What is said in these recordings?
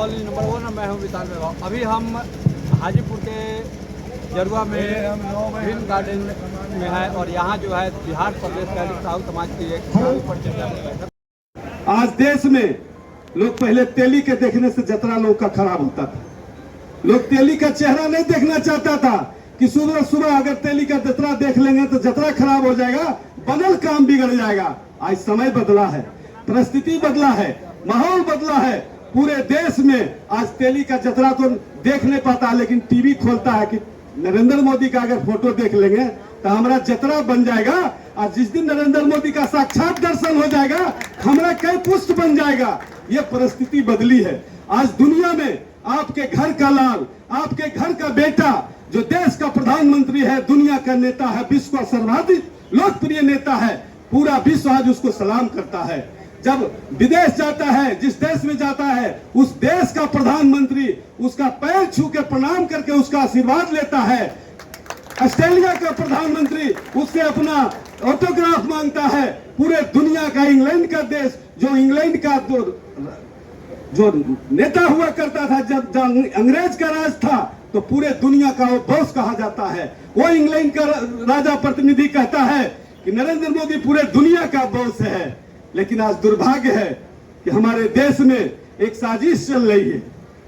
College number 1 में हूँ विशाल वैभव। अभी हम हाजीपुर के जरुआ में फिल्म गार्डन में है और यहाँ जो है बिहार प्रदेश कैलिक साहू समाज की एक परिचर्चा बैठक। आज देश में लोग पहले तेली के देखने से जतरा लोग का खराब होता था। लोग तेली का चेहरा नहीं देखना चाहता था कि सुबह सुबह अगर तेली का जतरा देख लेंगे तो जतरा खराब हो जाएगा, बनल काम बिगड़ जाएगा। आज समय बदला है, परिस्थिति बदला है, माहौल बदला है। पूरे देश में आज तेली का जतरा तो देख नहीं पाता, लेकिन टीवी खोलता है कि नरेंद्र मोदी का अगर फोटो देख लेंगे तो हमारा जतरा बन जाएगा। और जिस दिन नरेंद्र मोदी का साक्षात दर्शन हो जाएगा, हमारा कई पुष्ट बन जाएगा। ये परिस्थिति बदली है। आज दुनिया में आपके घर का लाल, आपके घर का बेटा जो देश का प्रधानमंत्री है, दुनिया का नेता है, विश्व का सर्वाधिक लोकप्रिय नेता है, पूरा विश्व आज उसको सलाम करता है। जब विदेश जाता है, जिस देश में जाता है, उस देश का प्रधानमंत्री उसका पैर छू के प्रणाम करके उसका आशीर्वाद लेता है। ऑस्ट्रेलिया का प्रधानमंत्री उससे अपना ऑटोग्राफ मांगता है। पूरे दुनिया का, इंग्लैंड का देश, जो इंग्लैंड का जो नेता हुआ करता था जब अंग्रेज का राज था, तो पूरे दुनिया का वो बॉस कहा जाता है। वो इंग्लैंड का राजा प्रतिनिधि कहता है कि नरेंद्र मोदी पूरे दुनिया का बॉस है। लेकिन आज दुर्भाग्य है कि हमारे देश में एक साजिश चल रही है।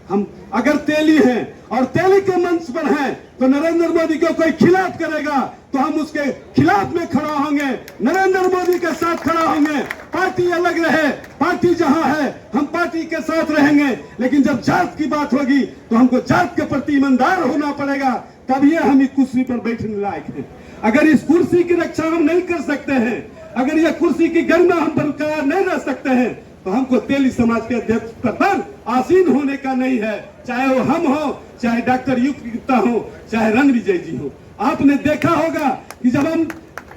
हम अगर तेली हैं और तेली के मंच पर हैं तो नरेंद्र मोदी को कोई खिलाफ करेगा तो हम उसके खिलाफ में खड़ा होंगे, नरेंद्र मोदी के साथ खड़ा होंगे। पार्टी अलग रहे, पार्टी जहां है हम पार्टी के साथ रहेंगे, लेकिन जब जात की बात होगी तो हमको जात के प्रति ईमानदार होना पड़ेगा, तब ये हम इस कुर्सी पर बैठने लायक हैं। अगर इस कुर्सी की रक्षा हम नहीं कर सकते हैं, अगर यह कुर्सी की गरिमा हम बरकरार नहीं रह सकते हैं, तो हमको तेली समाज के अध्यक्ष पद पर आसीन होने का नहीं है। चाहे वो हम हो, चाहे डॉक्टर युक्ति गुप्ता हो, चाहे रणविजय जी हो। आपने देखा होगा कि जब हम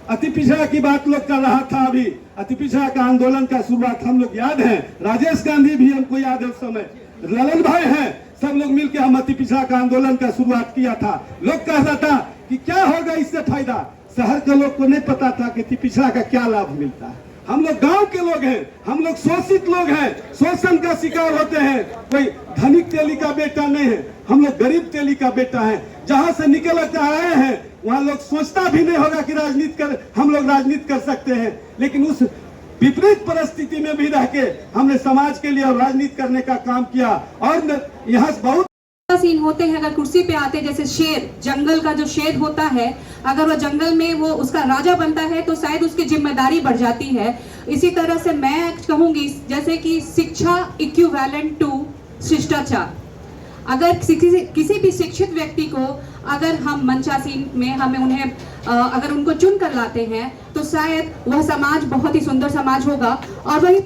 अति पिछड़ा की बात लोग कर रहा था, अभी अति पिछड़ा का आंदोलन का शुरुआत हम लोग याद है, राजेश गांधी भी हमको याद है, उस समय ललन भाई हैं, सब लोग मिलकर हम अति पिछड़ा का आंदोलन का शुरुआत किया था। लोग कहता था कि क्या होगा इससे फायदा। शहर के लोग को नहीं पता था कि पिछड़ा का क्या लाभ मिलता है। हम लोग गांव के लोग हैं, हम लोग शोषित लोग हैं, शोषण का शिकार होते हैं। कोई धनिक तेली का बेटा नहीं है, हम लोग गरीब तेली का बेटा है। जहां से निकल कर आए हैं वहां लोग सोचता भी नहीं होगा कि हम लोग राजनीति कर सकते हैं। लेकिन उस विपरीत परिस्थिति में भी रह के हमने समाज के लिए और राजनीति करने का काम किया। और यहाँ बहुत सीन होते हैं, अगर कुर्सी पे आते, जैसे शेर, जंगल का जो शेर होता है, अगर वो जंगल में वो उसका राजा बनता है तो शायद उसकी जिम्मेदारी बढ़ जाती है। इसी तरह से मैं कहूंगी जैसे कि शिक्षा इक्विवेलेंट टू शिष्टाचार। अगर किसी भी शिक्षित व्यक्ति को अगर हम मंचासीन में हमें उन्हें अगर उनको चुन कर लाते हैं तो शायद वह समाज बहुत ही सुंदर समाज होगा। और वही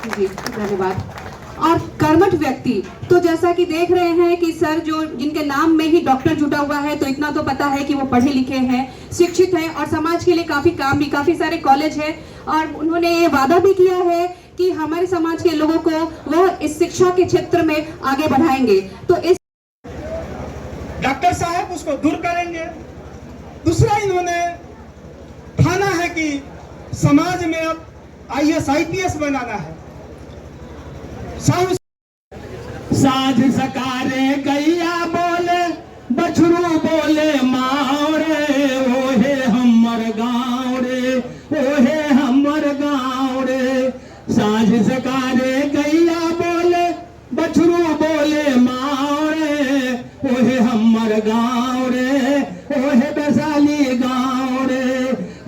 जी धन्यवाद। और कर्मठ व्यक्ति तो जैसा कि देख रहे हैं कि सर जो जिनके नाम में ही डॉक्टर जुटा हुआ है, तो इतना तो पता है कि वो पढ़े लिखे हैं, शिक्षित हैं और समाज के लिए काफी काम भी, काफी सारे कॉलेज है। और उन्होंने ये वादा भी किया है कि हमारे समाज के लोगों को वह इस शिक्षा के क्षेत्र में आगे बढ़ाएंगे। तो इस डॉक्टर साहब उसको दूर करेंगे। दूसरा इन्होंने ठाना है कि समाज में अब IAS IPS बनाना है। साझ सकारे गैया बोले, बछरू बोले माँ रे, ओहे हमर गाँव रे, ओहे हमर गाँव रे। साझ सकारे गैया बोले, बछरू बोले माँ रे, ओहे हमर गाँव रे, ओहे वैशाली गाँव रे।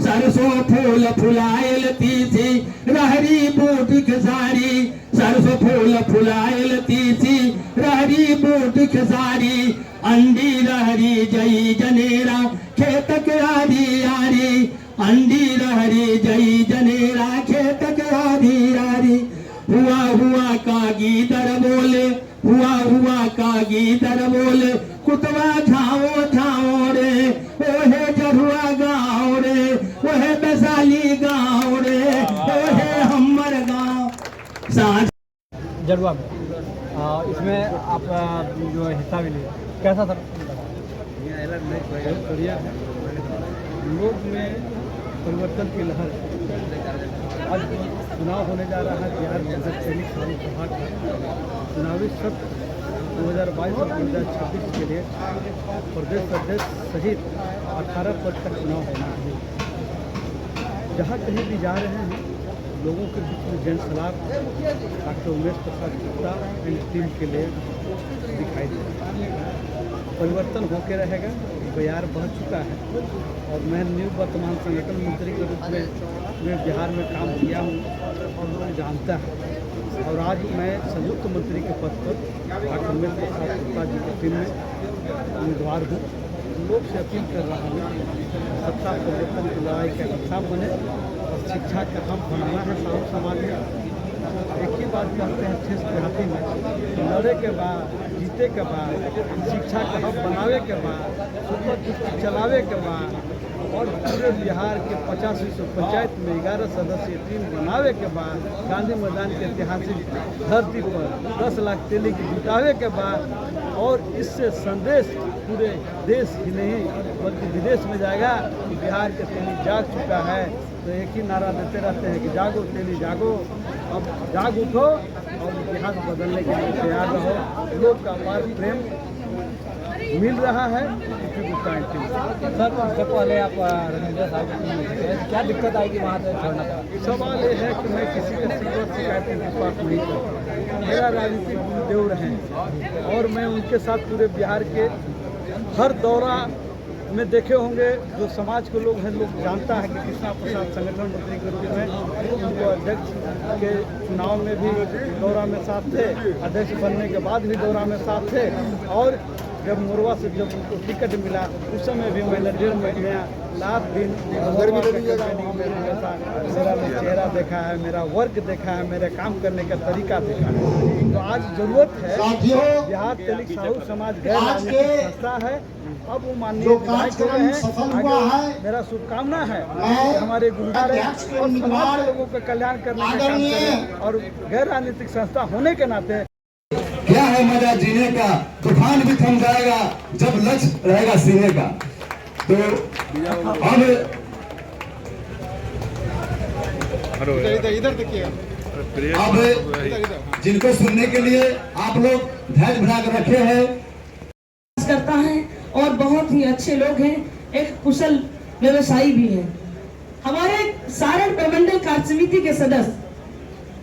सरसों फूल फुलायल तीसी, रहरी बूट खसारी, सरसों फूल फुलायल तीसी, रहरी बूट खसारी। अंडी रहरी जई जनेरा, खेत के आरी आरी, अंडी रहरी जई जनेरा, खेत के आरी आरी। हुआ हुआ का गीदर बोले, हुआ हुआ का गीदर बोले, कुतवा छाओ छाओ रे, ओहे जरुआ गाँव रे, ओहे वैशाली गाँव रे, ओहे हमर गाँव। साझ जरुआ में इसमें आप जो हिस्सा भी लिए, कैसा सर? लोग में परिवर्तन की लहर आज चुनाव होने जा रहा है बिहार में सैनिक सभा का चुनावी सत्र 2022 और 2026 के लिए प्रदेश अध्यक्ष सहित 18 पद का चुनाव होना है। जहाँ कहीं भी जा रहे हैं लोगों के बीच में जनसलाब doctor Umesh Prasad Gupta and team के लिए दिखाई दे रहा है। परिवर्तन होके रहेगा, बयार बह चुका है और मैं न्यू वर्तमान संगठन मंत्री के रूप में बिहार में काम किया हूँ और लोग जानता है। और आज मैं संयुक्त मंत्री के पद पर डॉक्टर उमेश प्रसाद गुप्ता जी की टीम में उम्मीदवार हूँ। लोग से अपील कर रहा हूँ सत्ता परिवर्तन की लड़ाई का हिस्सा बने और शिक्षा का हम बनाना है साहू समाज में। एक ही बात कहते हैं ठेस देहाती में, लड़े के बाद जीते के बाद शिक्षा का हब बनावे के बाद सुपर कुश्ती चलावे के बाद और पूरे बिहार के 85 पंचायत में 11 सदस्यीय टीम बनावे के बाद गांधी मैदान के ऐतिहासिक धरती पर 10 लाख तेली की जुटावे के बाद और इससे संदेश पूरे देश ही नहीं बल्कि विदेश में जाएगा कि बिहार के तेली जाग चुका है। तो एक ही नारा देते रहते हैं कि जागो तेली जागो, अब जाग उठो और इतिहास बदलने के लिए तैयार रहो। लोग का अपार प्रेम मिल रहा है। सर सबसे पहले आप रविंद्र साहब क्या दिक्कत आएगी वहाँ से छोड़ना पड़ा? सवाल ये है कि मैं किसी का शिकायत विश्वास नहीं करता। मेरा राजनीतिक गुरुदेव रहे और मैं उनके साथ पूरे बिहार के हर दौरा में देखे होंगे। जो समाज के लोग हैं लोग जानता है कि कृष्णा प्रसाद संगठन मंत्री के रूप में उनको अध्यक्ष के चुनाव में भी दौरा में साथ थे, अध्यक्ष बनने के बाद भी दौरा में साथ थे और जब मोरवा से जब उनको टिकट मिला उस समय भी मैंने 1.5 महीने लाभ दिन मोरवा के कैंपेनिंग में हमेशा मेरा चेहरा देखा है, मेरा वर्क देखा है, मेरे काम करने का तरीका देखा है। तो आज जरूरत है बिहार तेलिक साहू समाज गैर राजनीतिक संस्था है। अब वो माननीय विधायक हो रहे हैं, आगे मेरा शुभकामना है कि हमारे गुरुद्वारे और समाज के लोगों का कल्याण करने का काम करें और गैर राजनीतिक संस्था होने के नाते क्या है मजा जीने का, तूफान भी थम जाएगा जब लक्ष्य रहेगा सीने का। तो इधर देखिए, अब जिनको सुनने के लिए आप लोग धैर्य बना कर रखे हैं करता है और बहुत ही अच्छे लोग हैं, एक कुशल व्यवसायी भी हैं। हमारे सारण प्रमंडल कार्य समिति के सदस्य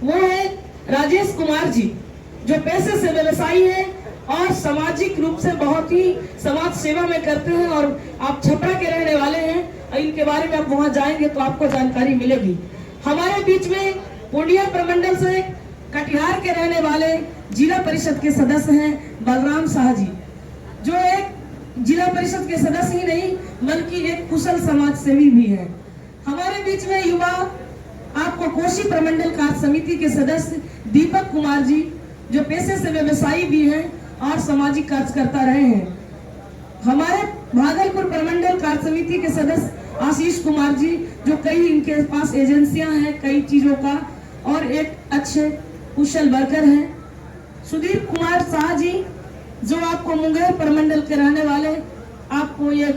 वो है राजेश कुमार जी, जो पेशे से व्यवसायी हैं और सामाजिक रूप से बहुत ही समाज सेवा में करते हैं और आप छपरा के रहने वाले हैं। इनके बारे में आप वहां जाएंगे तो आपको जानकारी मिलेगी। हमारे बीच में पूर्णिया प्रमंडल से कटिहार के रहने वाले जिला परिषद के सदस्य हैं बलराम शाह जी, जो एक जिला परिषद के सदस्य ही नहीं बल्कि एक कुशल समाज सेवी भी है। हमारे बीच में युवा आपको कोशी प्रमंडल कार्य समिति के सदस्य दीपक कुमार जी, जो पेशे से व्यवसायी भी हैं और सामाजिक कार्य करता रहे हैं। हमारे भागलपुर प्रमंडल कार्य समिति के सदस्य आशीष कुमार जी, जो कई इनके पास एजेंसियां हैं कई चीजों का और एक अच्छे कुशल वर्कर हैं। सुधीर कुमार शाह जी, जो आपको मुंगेर प्रमंडल के रहने वाले, आपको ये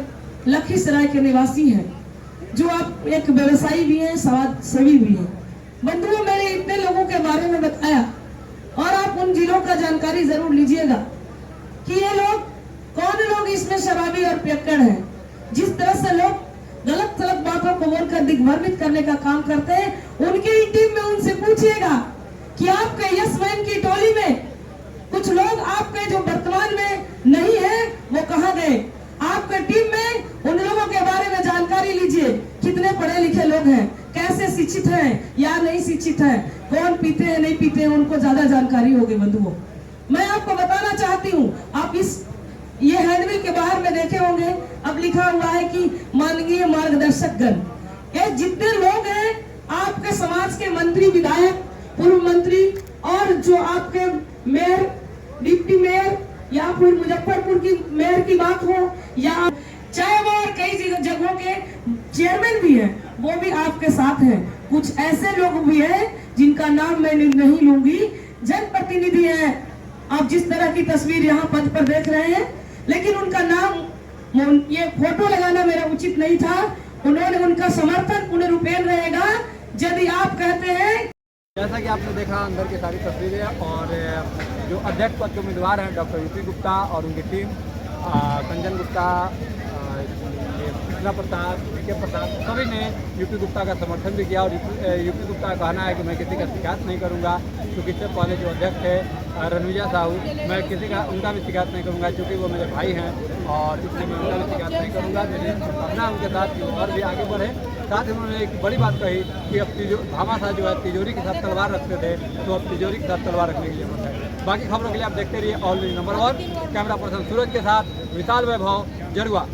लखीसराय के निवासी हैं, जो आप एक व्यवसायी भी हैं समाज सेवी भी हैं। बंधुओं, मैंने इतने लोगों के बारे में बताया और आप उन जिलों का जानकारी जरूर लीजिएगा कि ये लोग कौन लोग इसमें शराबी और पियक्कड़ हैं। जिस तरह से लोग गलत सलत बातों को बोलकर दिग्भ्रमित करने का काम करते हैं, उनकी ही टीम में उनसे पूछिएगा कि आपके यस मैन की टोली में कुछ लोग आपके जो वर्तमान में नहीं है वो कहाँ गए। आपके टीम में उन लोगों के बारे में जानकारी लीजिए, कितने पढ़े लिखे लोग हैं, कैसे शिक्षित हैं या नहीं शिक्षित हैं, कौन पीते हैं नहीं पीते हैं, उनको ज्यादा जानकारी होगी। बंधुओं, मैं आपको बताना चाहती हूँ, आप ये हैंडबिल के बाहर में देखे होंगे, अब लिखा हुआ है कि माननीय मार्गदर्शक गण। ये जितने लोग हैं आपके समाज के मंत्री, विधायक, पूर्व मंत्री और जो आपके मेयर, डिप्टी मेयर या फिर मुजफ्फरपुर की मेयर की बात हो या चाहे वो और कई जगहों के चेयरमैन भी हैं, वो भी आपके साथ हैं। कुछ ऐसे लोग भी हैं जिनका नाम मैं नहीं लूंगी, जनप्रतिनिधि हैं। आप जिस तरह की तस्वीर यहाँ पद पर देख रहे हैं, लेकिन उनका नाम, ये फोटो लगाना मेरा उचित नहीं था, उन्होंने उनका समर्थन उन्हें रूपेण रहेगा यदि आप कहते हैं। जैसा कि आपने देखा अंदर की सारी तस्वीरें और जो अध्यक्ष पद के उम्मीदवार हैं डॉक्टर यूपी गुप्ता और उनकी टीम, कंचन गुप्ता, कृष्णा प्रसाद, वीके प्रसाद, सभी ने यूपी गुप्ता का समर्थन भी किया और यूपी गुप्ता का कहना है कि मैं किसी का शिकायत नहीं करूंगा, क्योंकि इससे पहले जो अध्यक्ष है रणविजय साहू, मैं किसी का उनका भी शिकायत नहीं करूंगा क्योंकि वो मेरे भाई हैं और इसलिए मैं उनका भी शिकायत नहीं करूंगा। मेरी भावना उनके साथ कि और भी आगे बढ़े। साथ ही उन्होंने एक बड़ी बात कही कि अब भामाशाह जो है तिजोरी के साथ तलवार रखते थे, तो अब तिजोरी के साथ तलवार रखने की जरूरत है। बाकी खबरों के लिए आप देखते रहिए all news number 1। Camera person Suraj के साथ विशाल वैभव, जरुआ।